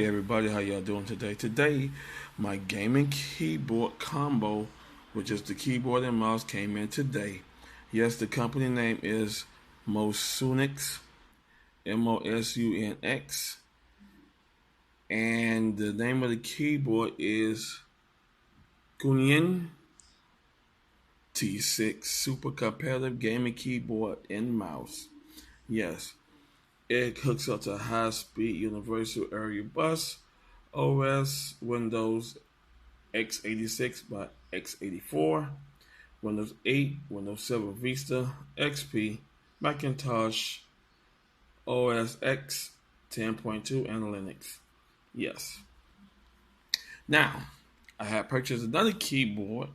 Hey everybody, how y'all doing today? Today, my gaming keyboard combo, which is the keyboard and mouse, came in today. Yes, the company name is Mosunx, Mosunx, and the name of the keyboard is Kuiyn T6 super competitive gaming keyboard and mouse. Yes, it hooks up to high-speed universal area bus OS, Windows x86 by x84, Windows 8, Windows 7 Vista, XP, Macintosh, OS X 10.2, and Linux. Yes. Now, I had purchased another keyboard,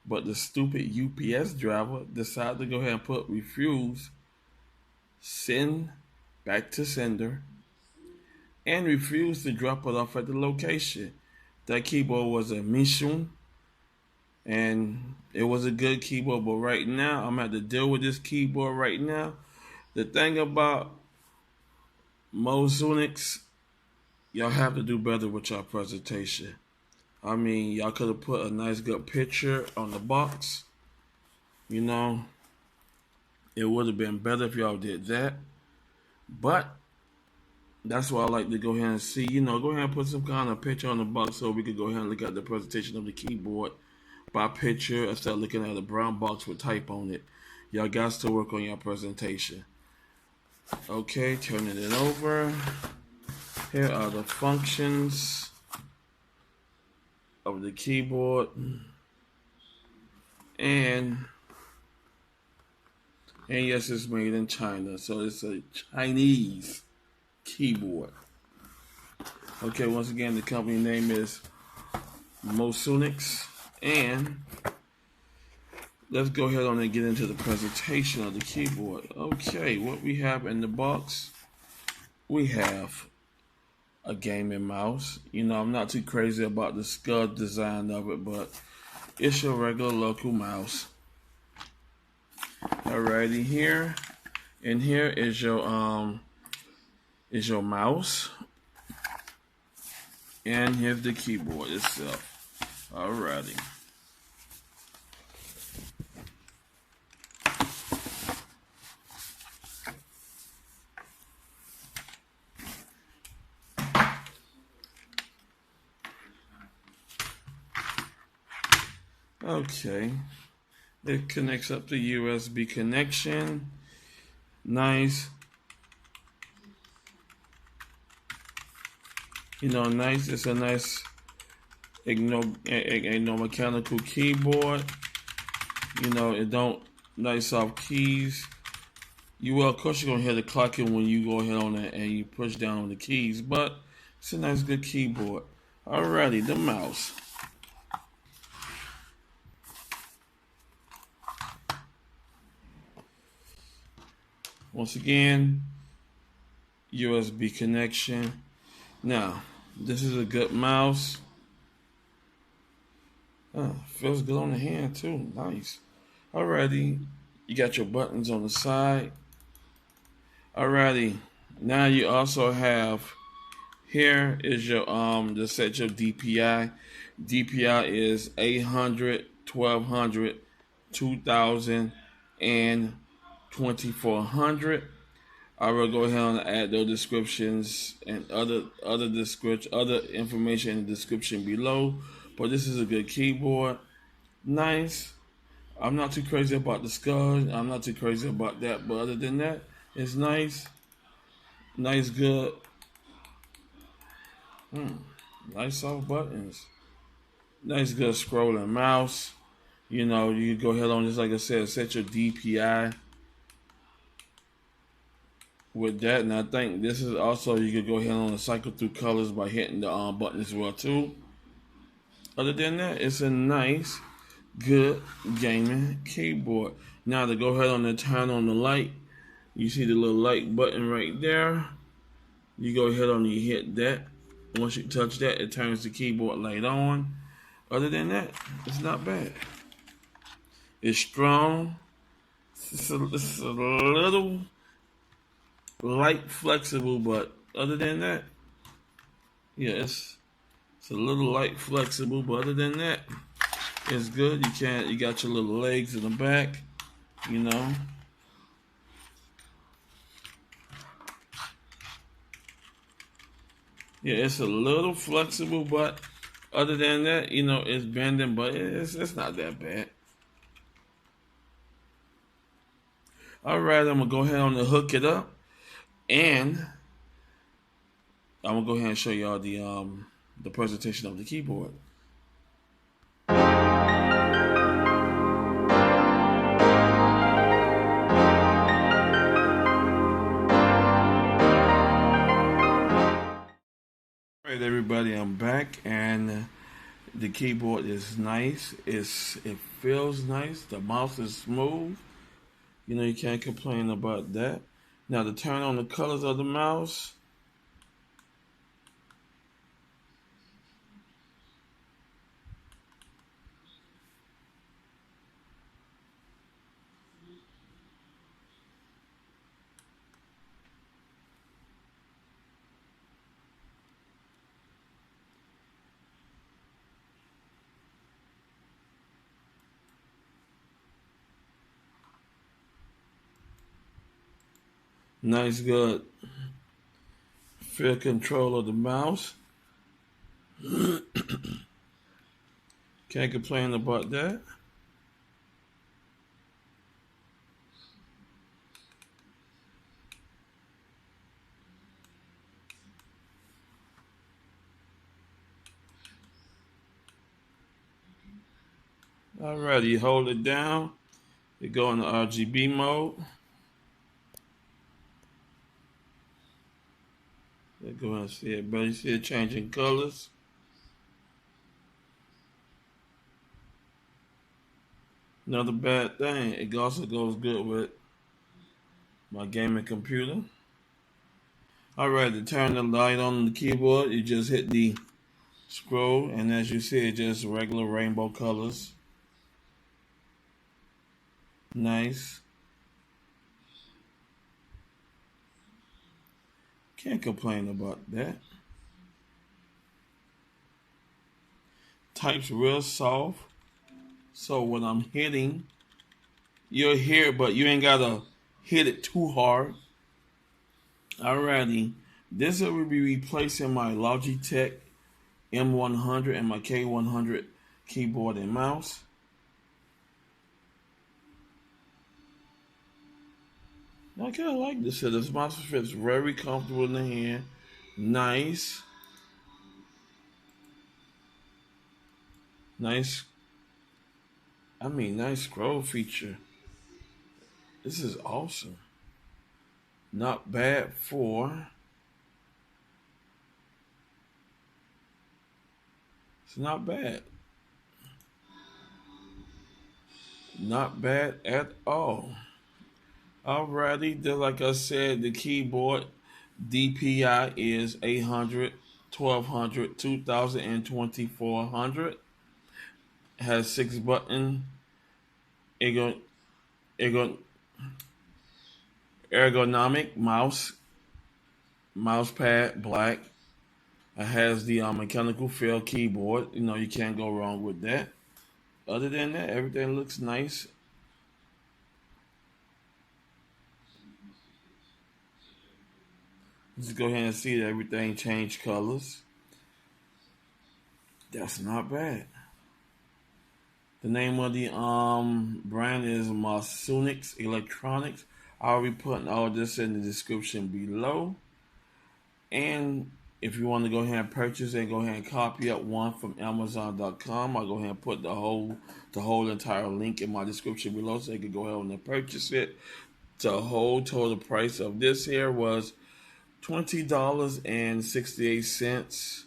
but the stupid UPS driver decided to go ahead and put refuse, send back to sender, and refused to drop it off at the location. That keyboard was a Mosunx, and it was a good keyboard, but right now I'm going to have to deal with this keyboard right now. The thing about Mosunx, y'all have to do better with your presentation. I mean, y'all could have put a nice good picture on the box. You know, it would have been better if y'all did that. But that's why I like to go ahead and see, go ahead and put some kind of picture on the box so we could go ahead and look at the presentation of the keyboard by picture instead of looking at a brown box with type on it. Y'all got to work on your presentation. Okay, turning it over. Here are the functions of the keyboard. And yes, it's made in China, so it's a Chinese keyboard. Okay, once again, the company name is Mosunx, and let's go ahead on and get into the presentation of the keyboard. Okay, what we have in the box, we have a gaming mouse. I'm not too crazy about the scud design of it, but it's your regular local mouse. Alrighty, here is your mouse, and here's the keyboard itself. Alrighty. Okay, it connects up to USB connection. Nice. Nice. It's a nice mechanical keyboard. It don't nice soft keys. Of course, you're gonna hear the clocking when you go ahead on it and you push down on the keys, but it's a nice, good keyboard. Alrighty, the mouse. Once again, USB connection. Now, this is a good mouse. Feels good on the hand too. Nice. Alrighty, you got your buttons on the side. Alrighty, now you also have, here is your to set your DPI. DPI is 800, 1200, 2000, and 2400. I will go ahead and add those descriptions and other information in the description below. But this is a good keyboard. Nice. I'm not too crazy about the scud. I'm not too crazy about that. But other than that, it's nice. Nice, good. Nice soft buttons. Nice, good scrolling mouse. You go ahead on, just like I said, set your DPI with that. And I think this is also, you could go ahead on and cycle through colors by hitting the button as well too. Other than that, it's a nice, good gaming keyboard. Now to go ahead on and turn on the light, you see the little light button right there. You go ahead on and you hit that. Once you touch that, it turns the keyboard light on. Other than that, it's not bad. It's strong. It's a little light flexible, but other than that, Yeah, it's a little light flexible, but other than that, it's good. You got your little legs in the back, you know. Yeah, it's a little flexible, but other than that, it's bending, but it's not that bad. All right, I'm gonna go ahead and hook it up, and I'm gonna go ahead and show y'all the presentation of the keyboard. All right, everybody, I'm back, and the keyboard is nice. It feels nice. The mouse is smooth. You can't complain about that. Now, to turn on the colors of the mouse, nice, good. Feel control of the mouse. Can't complain about that. Alrighty, you hold it down. You go into RGB mode. You go and see it, but you see it changing colors. Another bad thing, it also goes good with my gaming computer. Alright, to turn the light on the keyboard, you just hit the scroll, and as you see, it's just regular rainbow colors. Nice. Can't complain about that. Type's real soft. So when I'm hitting, you'll hear it, but you ain't gotta hit it too hard. Alrighty. This will be replacing my Logitech M100 and my K100 keyboard and mouse. I kind of like this. This mouse fits very comfortable in the hand. Nice. Nice. Nice scroll feature. This is awesome. Not bad for. It's not bad. Not bad at all. Alrighty, just like I said, the keyboard DPI is 800, 1200, 2000, and 2400. Has 6 buttons. Ergonomic mouse pad, black. It has the mechanical feel keyboard. You can't go wrong with that. Other than that, everything looks nice. Just go ahead and see that everything changed colors. That's not bad. The name of the brand is Mosunx Electronics. I'll be putting all this in the description below. And if you want to go ahead and purchase and go ahead and copy up one from Amazon.com, I'll go ahead and put the whole entire link in my description below so you can go ahead and purchase it. The whole total price of this here was $20.68.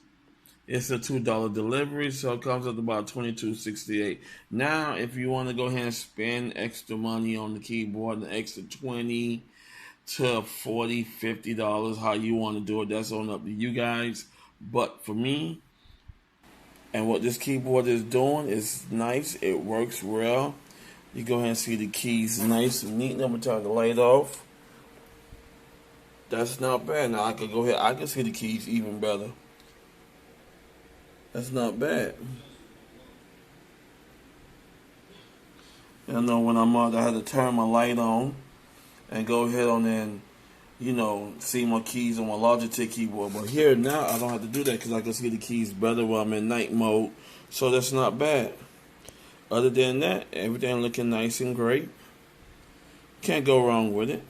It's a $2 delivery, so it comes up to about $22.68. Now, if you want to go ahead and spend extra money on the keyboard, an extra $20 to $40, $50, how you want to do it, that's on up to you guys. But for me, and what this keyboard is doing is nice. It works well. You go ahead and see the keys nice and neat. I'm going to turn the light off. That's not bad. Now I can go ahead. I can see the keys even better. That's not bad. I know when I'm out, I had to turn my light on and go ahead on and, see my keys on my Logitech keyboard. But here now, I don't have to do that because I can see the keys better while I'm in night mode. So that's not bad. Other than that, everything looking nice and great. Can't go wrong with it.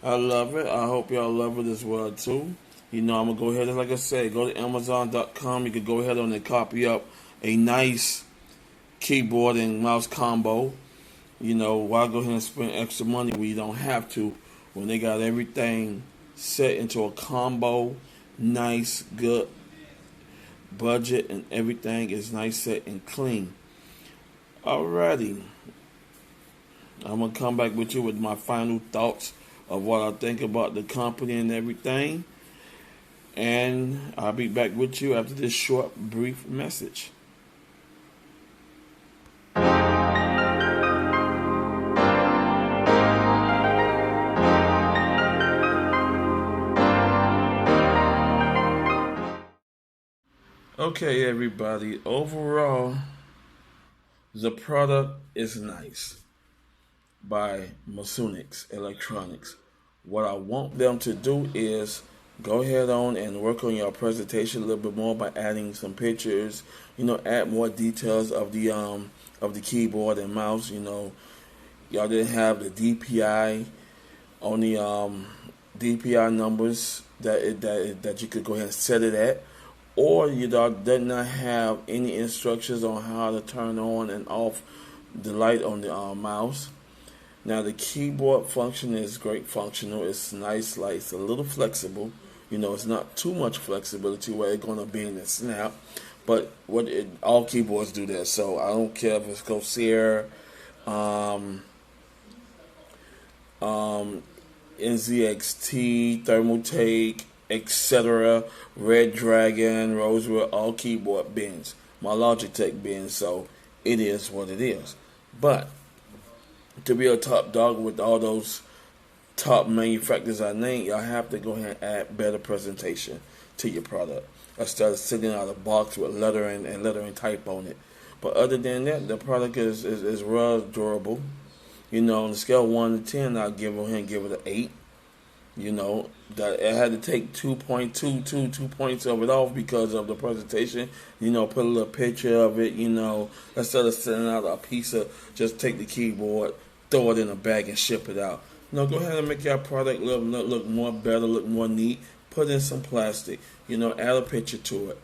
I love it. I hope y'all love it as well too. I'm gonna go ahead and, like I said, go to Amazon.com. You can go ahead on and copy up a nice keyboard and mouse combo. Why go ahead and spend extra money when you don't have to, when they got everything set into a combo, nice, good budget, and everything is nice, set, and clean. Alrighty. I'm going to come back with you with my final thoughts of what I think about the company and everything. And I'll be back with you after this short, brief message. Okay, everybody. Overall, the product is nice by Mosunx Electronics. What I want them to do is go ahead on and work on your presentation a little bit more by adding some pictures. Add more details of the keyboard and mouse. Y'all didn't have the DPI on the DPI numbers that you could go ahead and set it at. Or you did not have any instructions on how to turn on and off the light on the mouse. Now the keyboard function is great functional. It's nice, like it's a little flexible. It's not too much flexibility where it's gonna be in the snap. But all keyboards do that. So I don't care if it's Corsair, NZXT, Thermaltake, etc., Red Dragon, Rosewood, all keyboard bins. My Logitech bins, so it is what it is. But to be a top dog with all those top manufacturers I named, y'all have to go ahead and add better presentation to your product instead of sitting out of a box with lettering and lettering type on it. But other than that, the product is real durable. On the scale of 1 to 10, I'll give it an 8. That it had to take 2 points of it off because of the presentation. Put a little picture of it, instead of sending out a piece of, just take the keyboard, throw it in a bag and ship it out. Go ahead and make your product look more better, look more neat. Put in some plastic, add a picture to it.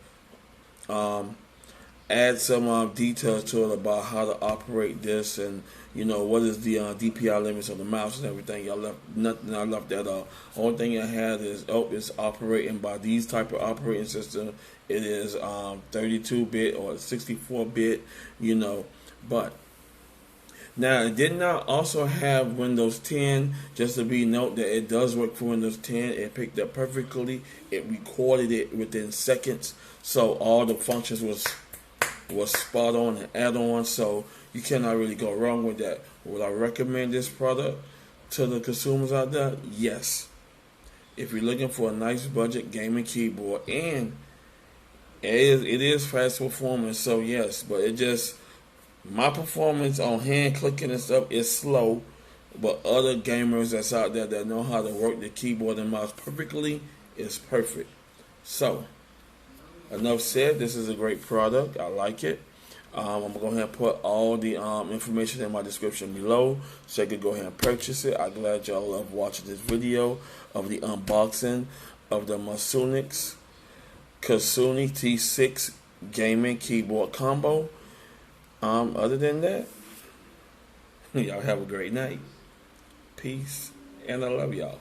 Add some details to it about how to operate this and what is the DPI limits on the mouse and everything. Y'all left nothing. I left that off. Only thing I had is it's operating by these type of operating system. It is 32-bit or 64-bit. But now it did not also have Windows 10. Just to be note that it does work for Windows 10. It picked up perfectly. It recorded it within seconds. So all the functions was spot on and add on, so you cannot really go wrong with that. Would I recommend this product to the consumers out there? Yes. If you're looking for a nice budget gaming keyboard, and it is fast performance, so yes, but my performance on hand clicking and stuff is slow, but other gamers that's out there that know how to work the keyboard and mouse perfectly is perfect. So enough said. This is a great product. I like it. I'm going to go ahead and put all the information in my description below so you can go ahead and purchase it. I'm glad y'all love watching this video of the unboxing of the Mosunx Kuiyn T6 gaming keyboard combo. Other than that, y'all have a great night. Peace, and I love y'all.